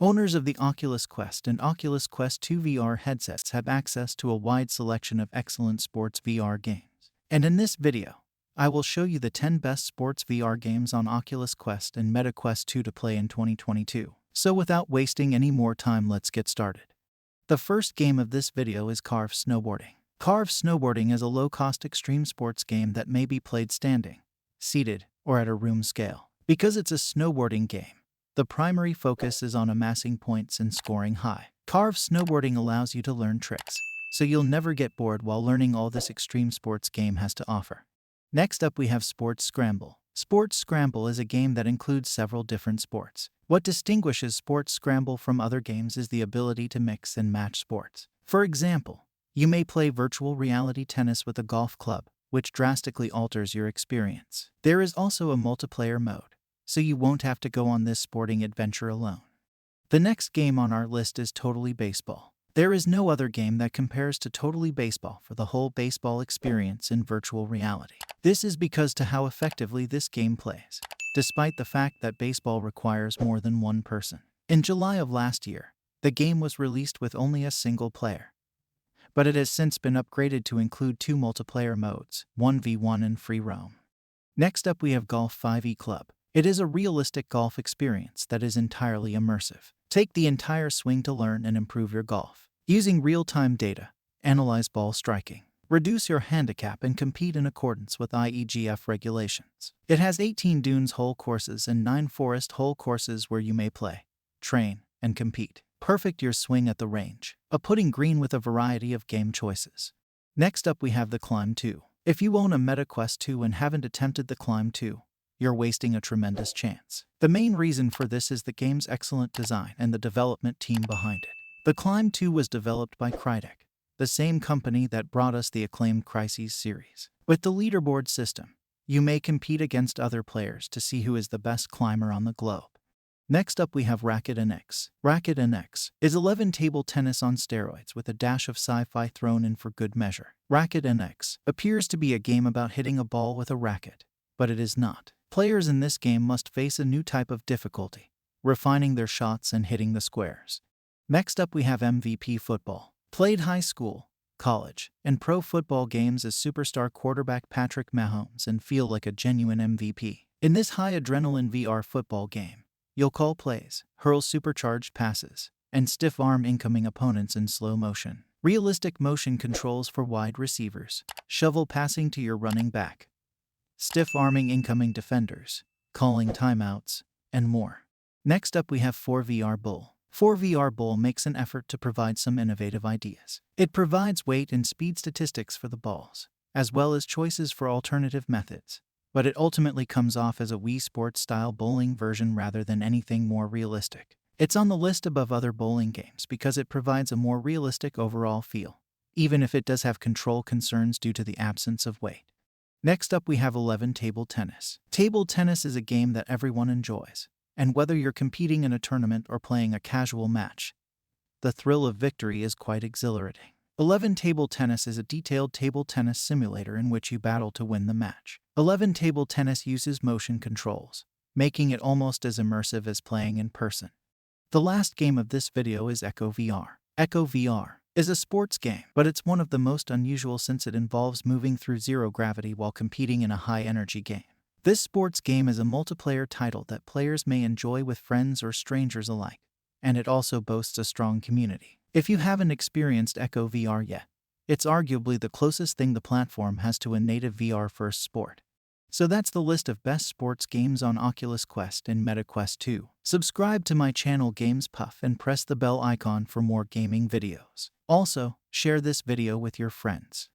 Owners of the Oculus Quest and Oculus Quest 2 VR headsets have access to a wide selection of excellent sports VR games. And in this video, I will show you the 10 best sports VR games on Oculus Quest and Meta Quest 2 to play in 2022. So without wasting any more time, let's get started. The first game of this video is Carve Snowboarding. Carve Snowboarding is a low-cost extreme sports game that may be played standing, seated, or at a room scale. Because it's a snowboarding game, the primary focus is on amassing points and scoring high. Carve Snowboarding allows you to learn tricks, so you'll never get bored while learning all this extreme sports game has to offer. Next up we have Sports Scramble. Sports Scramble is a game that includes several different sports. What distinguishes Sports Scramble from other games is the ability to mix and match sports. For example, you may play virtual reality tennis with a golf club, which drastically alters your experience. There is also a multiplayer mode, so you won't have to go on this sporting adventure alone. The next game on our list is Totally Baseball. There is no other game that compares to Totally Baseball for the whole baseball experience in virtual reality. This is because to how effectively this game plays, despite the fact that baseball requires more than one person. In July of last year, the game was released with only a single player, but it has since been upgraded to include 2 multiplayer modes, 1v1 and free roam. Next up we have Golf 5 eClub. It is a realistic golf experience that is entirely immersive. Take the entire swing to learn and improve your golf. Using real-time data, analyze ball striking, reduce your handicap and compete in accordance with IEGF regulations. It has 18 dunes hole courses and 9 forest hole courses where you may play, train, and compete. Perfect your swing at the range, a putting green with a variety of game choices. Next up we have the Climb 2. If you own a Meta Quest 2 and haven't attempted the Climb 2, you're wasting a tremendous chance. The main reason for this is the game's excellent design and the development team behind it. The Climb 2 was developed by Crytek, the same company that brought us the acclaimed Crises series. With the leaderboard system, you may compete against other players to see who is the best climber on the globe. Next up we have Racket NX. Racket NX is 11 table tennis on steroids with a dash of sci-fi thrown in for good measure. Racket NX appears to be a game about hitting a ball with a racket, but it is not. Players in this game must face a new type of difficulty, refining their shots and hitting the squares. Next up we have MVP Football. Played high school, college, and pro football games as superstar quarterback Patrick Mahomes and feel like a genuine MVP. In this high-adrenaline VR football game, you'll call plays, hurl supercharged passes, and stiff-arm incoming opponents in slow motion. Realistic motion controls for wide receivers, shovel passing to your running back, stiff-arming incoming defenders, calling timeouts, and more. Next up we have ForeVR Bowl. ForeVR Bowl makes an effort to provide some innovative ideas. It provides weight and speed statistics for the balls, as well as choices for alternative methods, but it ultimately comes off as a Wii Sports-style bowling version rather than anything more realistic. It's on the list above other bowling games because it provides a more realistic overall feel, even if it does have control concerns due to the absence of weight. Next up we have 11 Table Tennis. Table tennis is a game that everyone enjoys, and whether you're competing in a tournament or playing a casual match, the thrill of victory is quite exhilarating. 11 Table Tennis is a detailed table tennis simulator in which you battle to win the match. 11 Table Tennis uses motion controls, making it almost as immersive as playing in person. The last game of this video is Echo VR. Echo VR is a sports game, but it's one of the most unusual since it involves moving through zero gravity while competing in a high-energy game. This sports game is a multiplayer title that players may enjoy with friends or strangers alike, and it also boasts a strong community. If you haven't experienced Echo VR yet, it's arguably the closest thing the platform has to a native VR-first sport. So that's the list of best sports games on Oculus Quest and Meta Quest 2. Subscribe to my channel Games Puff and press the bell icon for more gaming videos. Also, share this video with your friends.